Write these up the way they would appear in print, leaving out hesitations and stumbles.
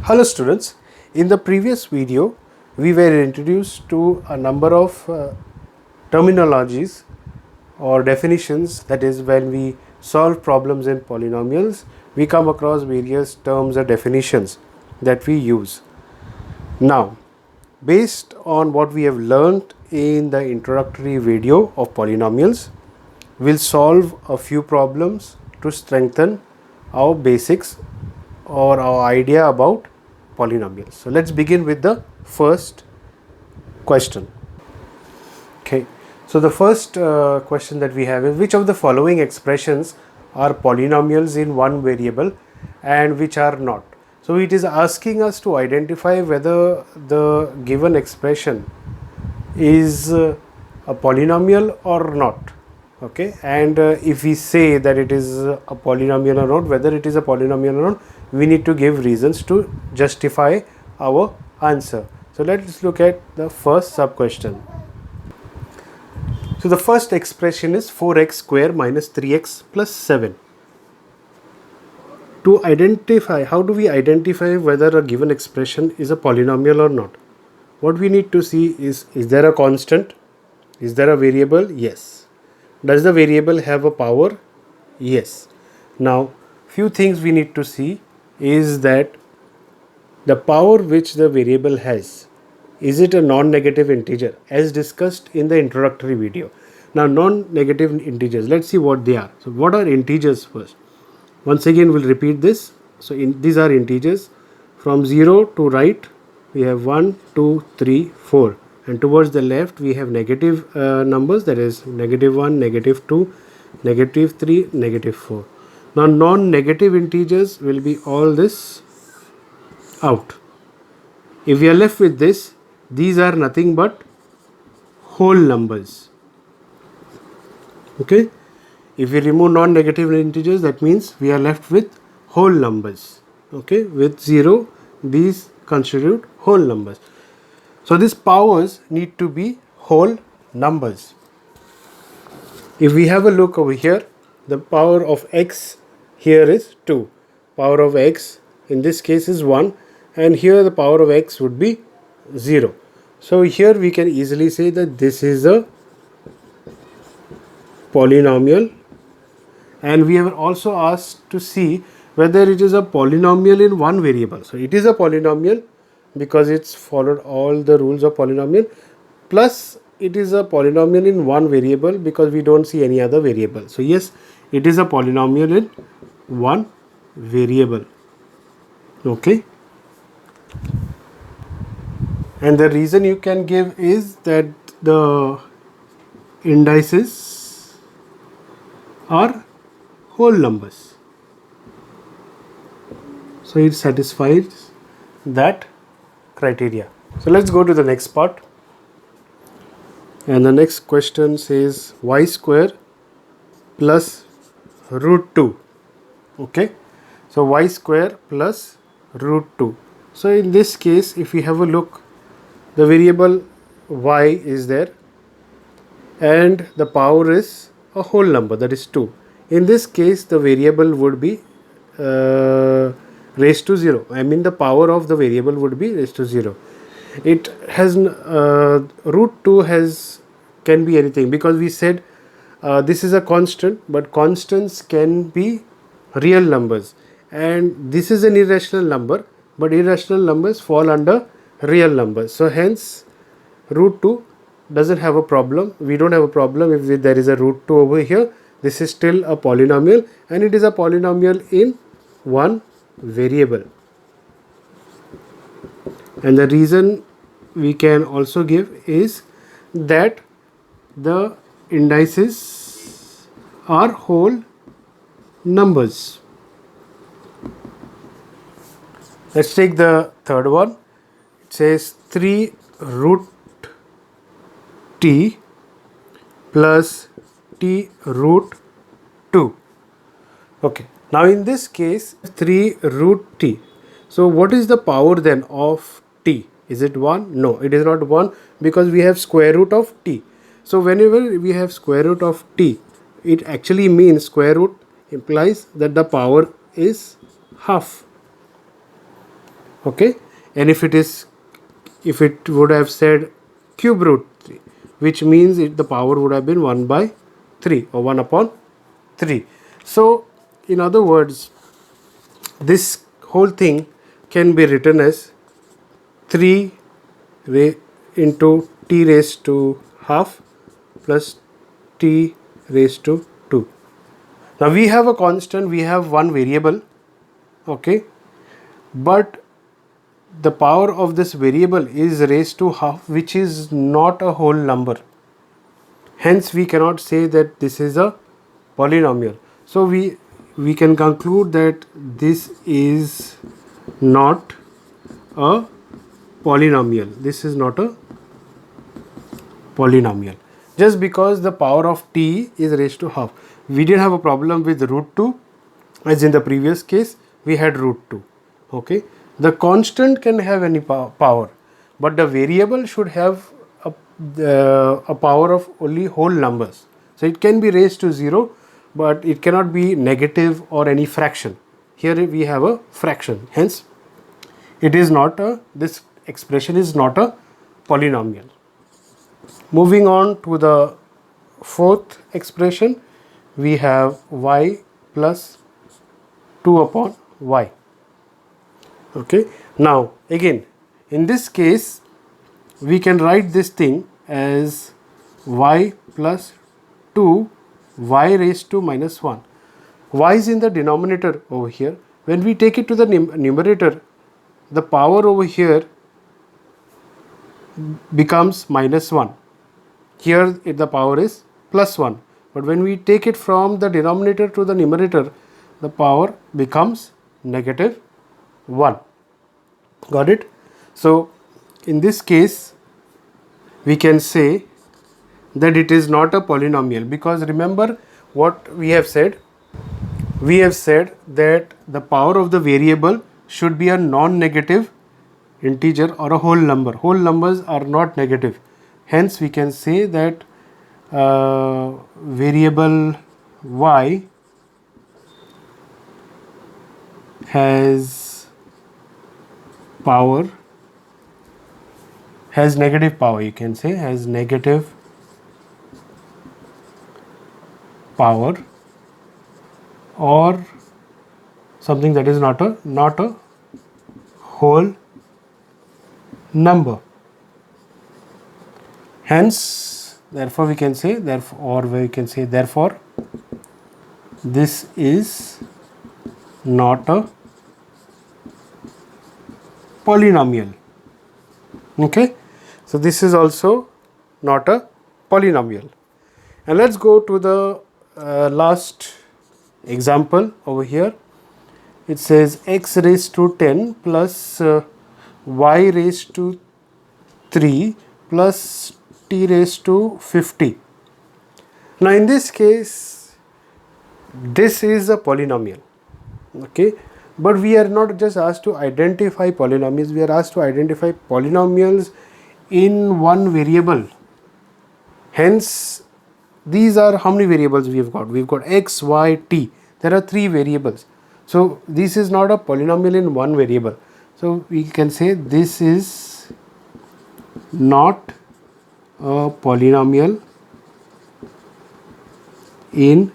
Hello students, in the previous video we were introduced to a number of terminologies or definitions. That is, when we solve problems in polynomials we come across various terms or definitions that we use. Now, based on what we have learned in the introductory video of polynomials, we'll solve a few problems to strengthen our basics or our idea about polynomials. So let's begin with the first question. Okay, so the first question that we have is, which of the following expressions are polynomials in one variable and which are not? So it is asking us to identify whether the given expression is a polynomial or not. Okay, and if we say that it is a polynomial or not, whether it is a polynomial or not, we need to give reasons to justify our answer. So let's look at the first sub question. So the first expression is 4x square minus 3x plus 7. To identify, how do we identify whether a given expression is a polynomial or not? What we need to see is there a constant? Is there a variable? Yes. Does the variable have a power? Yes. Now, few things we need to see is that the power which the variable has, is it a non-negative integer as discussed in the introductory video? Now, non-negative integers, let's see what they are. So, what are integers first? Once again, we'll repeat this. So, these are integers. From 0 to right, we have 1, 2, 3, 4. And towards the left we have negative numbers, that is negative 1, negative 2, negative 3, negative 4. Now non-negative integers will be all this out. If we are left with this, these are nothing but whole numbers. Okay, if we remove non-negative integers, that means we are left with whole numbers. Okay, with 0 these constitute whole numbers. So these powers need to be whole numbers. If we have a look over here, the power of x here is 2. Power of x in this case is 1, and here the power of x would be 0. So here we can easily say that this is a polynomial, and we are also asked to see whether it is a polynomial in one variable. So it is a polynomial because it's followed all the rules of polynomial, plus it is a polynomial in one variable because we don't see any other variable. So yes, it is a polynomial in one variable. Okay, and the reason you can give is that the indices are whole numbers, so it satisfies that criteria. So let's go to the next part, and the next question says y square plus root 2. Okay, so y square plus root 2. So in this case, if we have a look, the variable y is there and the power is a whole number, that is 2. In this case the variable would be raised to 0. I mean the power of the variable would be raised to 0. It has root 2 can be anything, because we said this is a constant, but constants can be real numbers, and this is an irrational number, but irrational numbers fall under real numbers. So hence root 2 doesn't have a problem. We don't have a problem if there is a root 2 over here. This is still a polynomial, and it is a polynomial in one variable. And the reason we can also give is that the indices are whole numbers. Let's take the third one. It says 3 root t plus t root 2. Okay, now in this case 3 root t. So what is the power then of t? Is it 1? No, it is not 1, because we have square root of t. So whenever we have square root of t, it actually means square root implies that the power is half. Okay, and if it would have said cube root 3, which means the power would have been 1 by 3 or 1 upon 3. So in other words, this whole thing can be written as 3 into t raised to half plus t raised to 2. Now we have a constant, we have one variable, okay, but the power of this variable is raised to half, which is not a whole number. Hence we cannot say that this is a polynomial. So we can conclude that this is not a polynomial. This is not a polynomial. Just because the power of t is raised to half. We didn't have a problem with root 2, as in the previous case we had root 2. Okay, the constant can have any power, but the variable should have a power of only whole numbers. So it can be raised to 0, but it cannot be negative or any fraction. Here we have a fraction, hence it is not a, this expression is not a polynomial. Moving on to the fourth expression, we have y plus 2 upon y. Okay, now again in this case we can write this thing as y plus 2 y raised to minus 1. Y is in the denominator over here. When we take it to the numerator, the power over here becomes minus 1. Here the power is plus 1. But when we take it from the denominator to the numerator, the power becomes negative 1. Got it? So in this case we can say that it is not a polynomial, because remember what we have said. We have said that the power of the variable should be a non-negative integer or a whole number. Whole numbers are not negative. Hence we can say that variable y has power, has negative power, you can say has negative power, or something that is not a whole number. Hence therefore we can say therefore this is not a polynomial. Okay, so this is also not a polynomial. And let's go to the last example over here. It says x raised to 10 plus y raised to 3 plus t raised to 50. Now in this case this is a polynomial. Okay, but we are not just asked to identify polynomials, we are asked to identify polynomials in one variable. Hence these are how many variables we have got? We've got x, y, t. There are 3 variables. So this is not a polynomial in one variable. So we can say this is not a polynomial in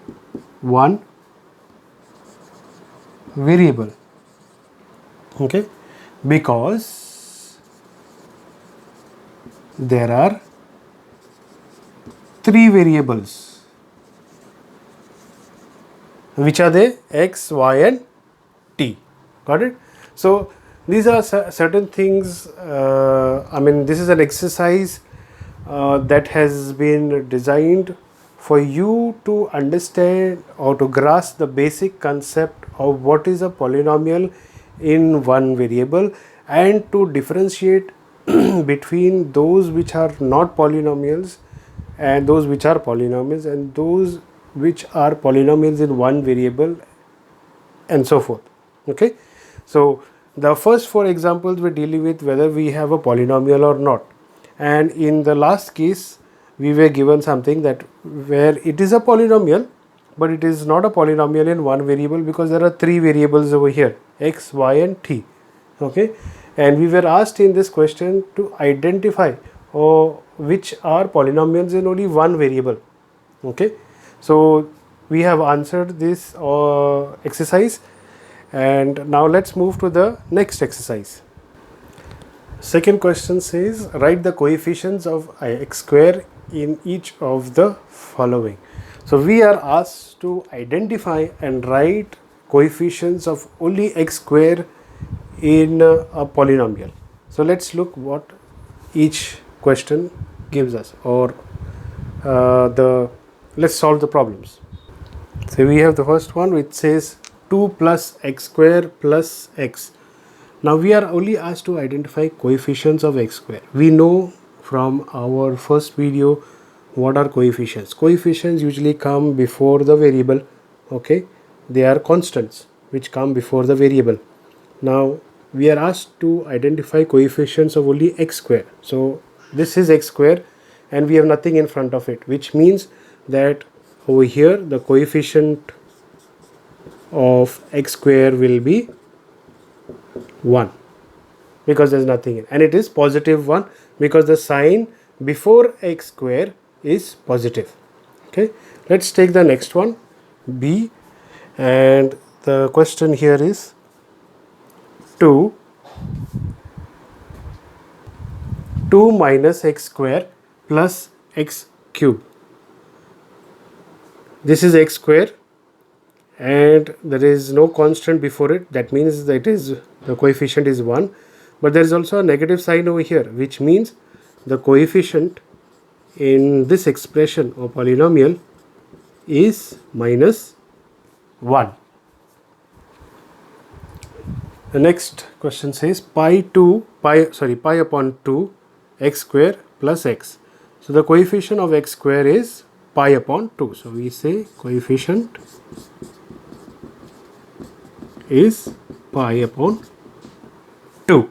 one variable. Okay, because there are 3 variables. Which are they? X, y and t. Got it? So these are certain things. This is an exercise that has been designed for you to understand or to grasp the basic concept of what is a polynomial in one variable, and to differentiate between those which are not polynomials and those which are polynomials, and those which are polynomials in one variable, and so forth. Okay, so the first 4 examples were dealing with whether we have a polynomial or not, and in the last case we were given something that where it is a polynomial, but it is not a polynomial in one variable because there are 3 variables over here, x, y and t. Okay, and we were asked in this question to identify which are polynomials in only one variable. Okay, so we have answered this exercise, and now let's move to the next exercise. Second question says write the coefficients of x square in each of the following. So we are asked to identify and write coefficients of only x square in a polynomial. So let's look what each question gives us, or let's solve the problems. So we have the first one which says 2 plus x square plus x. Now we are only asked to identify coefficients of x square. We know from our first video what are coefficients. Coefficients usually come before the variable. Okay, they are constants which come before the variable. Now we are asked to identify coefficients of only x square. So this is x square and we have nothing in front of it, which means that over here the coefficient of x square will be 1 because there is nothing in, and it is positive 1 because the sign before x square is positive. Okay, let's take the next one, b, and the question here is 2 minus x square plus x cube. This is x square and there is no constant before it, that means that the coefficient is 1, but there is also a negative sign over here, which means the coefficient in this expression of polynomial is minus 1. The next question says pi upon 2 x square plus x. So the coefficient of x square is pi upon 2. So we say coefficient is pi upon 2.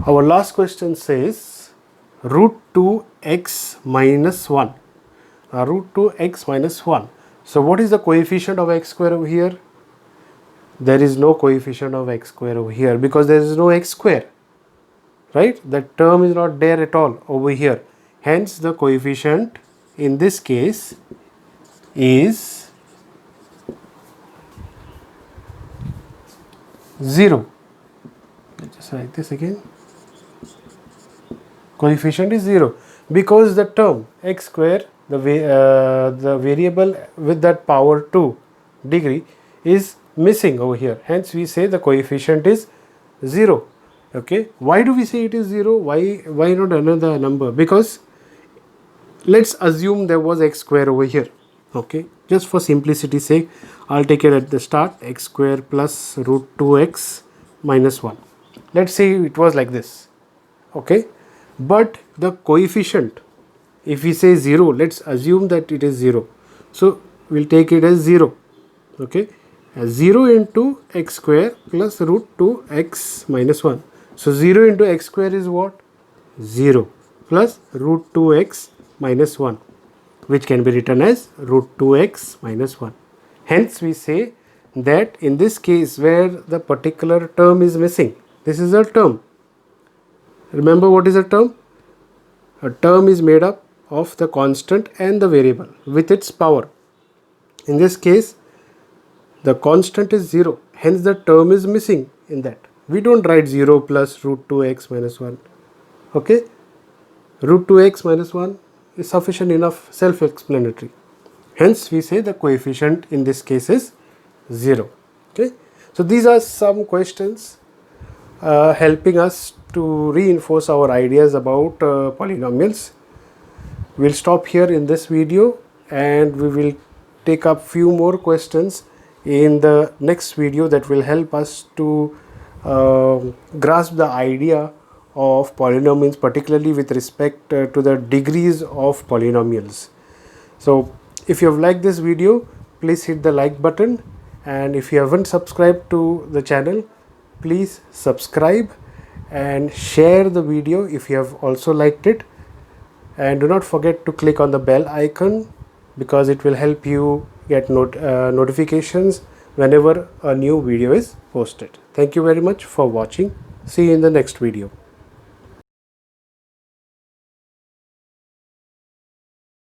Our last question says root 2x minus 1. Root 2x minus 1. So what is the coefficient of x square over here? There is no coefficient of x square over here because there is no x square, right? That term is not there at all over here. Hence the coefficient in this case is 0. Let's just write this again. Coefficient is 0 because the term x square, the variable with that power 2 degree is missing over here. Hence we say the coefficient is 0. Okay, why do we say it is 0? Why not another number? Because let's assume there was x square over here. Okay, just for simplicity's sake I'll take it at the start, x square plus root 2x minus 1. Let's say it was like this. Okay, but the coefficient, if we say 0, let's assume that it is 0. So we'll take it as 0. Okay, as 0 into x square plus root 2x minus 1. So 0 into x square is what? 0 plus root 2x minus 1, which can be written as root 2x minus 1. Hence we say that in this case where the particular term is missing, this is a term. Remember what is a term? A term is made up of the constant and the variable with its power. In this case the constant is 0, hence the term is missing in that. We don't write 0 plus root 2x minus 1. Okay, root 2x minus 1 is sufficient enough, self-explanatory. Hence we say the coefficient in this case is 0. Okay, so these are some questions helping us to reinforce our ideas about polynomials. We'll stop here in this video and we will take up few more questions in the next video that will help us to grasp the idea of polynomials, particularly with respect to the degrees of polynomials. So if you have liked this video, please hit the like button, and if you haven't subscribed to the channel, please subscribe and share the video if you have also liked it, and do not forget to click on the bell icon because it will help you get notifications whenever a new video is posted. Thank you very much for watching. See you in the next video.